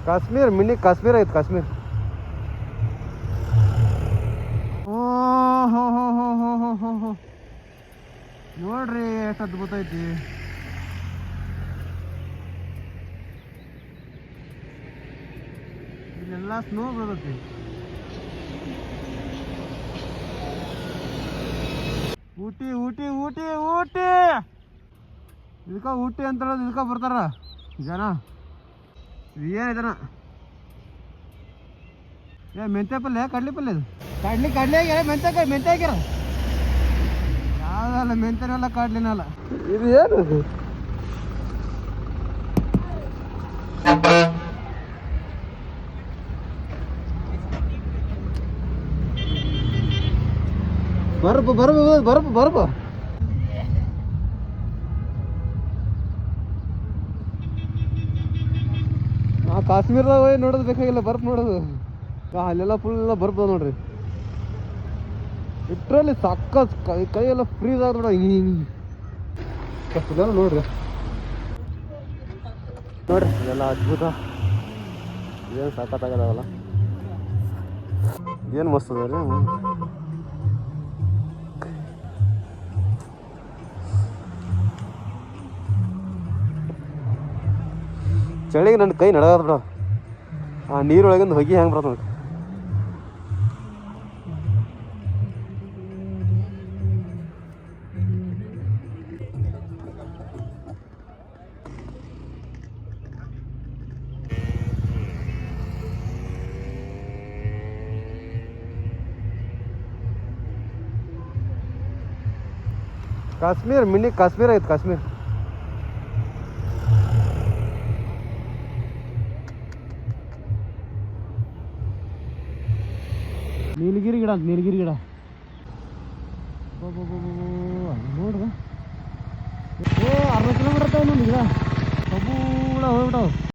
Kashmir mini Kashmir ಐತೆ ಕಾಶ್ಮೀರ್. ಓ ಹೋ ಹೋ ಹೋ ಹೋ ಹೋ ಹೋ ಹೋ ನೋಡ್ರಿ ಎಷ್ಟು ಅದ್ಭುತ ಐತಿ. ಇಲ್ಲೆಲ್ಲ ಸ್ನೋ ಬೀಳತೈತಿ. ಊಟಿ ಊಟಿ ಊಟಿ ಊಟಿ ಇದಕ್ಕ ಊಟಿ ಅಂತ ಹೇಳೋದು. ಇದಕ್ಕ ಬರ್ತಾರ ಜನ. ಏನಿದನ ಮೆಂತ್ಯ ಪಲ್ಯ ಕಡ್ಲಿ ಪಲ್ಯ. ಇದು ಕಡ್ಲಿ ಆಗ್ಯಾರ ಮೆಂತ್ಯ ಆಗ್ಯಾರ. ಯಾವ್ದಲ್ಲ ಮೆಂತ್ಯನಲ್ಲ ಕಡ್ಲಿನಲ್ಲ. ಇದು ಏನು ಬರ್ಬ ಕಾಶ್ಮೀರದಾಗ ಹೋಗಿ ನೋಡೋದು ಬೇಕಾಗಿಲ್ಲ, ಬರ್ಫ್ ನೋಡೋದು. ಅಲ್ಲೆಲ್ಲ ಫುಲ್ ಬರ್ಫ್ ನೋಡ್ರಿ. ಇಟ್ರಲ್ಲಿ ಸಕ್ಕ ಕೈಯೆಲ್ಲ ಫ್ರೀಸ್ ಆಗ ನೋಡ. ಹಿಂಗೆ ನೋಡ್ರಿ ಇದೆಲ್ಲ ಅದ್ಭುತ. ಏನು ಸಖತ್ತಾಗದವಲ್ಲ, ಏನು ಮಸ್ತ್ ಅದ ರೀ. ಚಳಿಗೆ ನನ್ನ ಕೈ ನಡಗದ ಬಿಡ. ಆ ನೀರೊಳಗಿಂದ ಹೊಗೆ ಹೆಂಗೆ ಬರೋದು ನೋಡಿ. ಕಾಶ್ಮೀರ್ ಮಿನಿ ಕಾಶ್ಮೀರ ಐತೆ ಕಾಶ್ಮೀರ್. ನೀಲಗಿರಿ ಗಿಡ ನೋಡ್ರ. 60 ಕಿಲೋಮೀಟರ್ ಗಿಡ ಕಬ್ಬೂಳ ಹೋಗ್ಬಿಟ್ಟವು.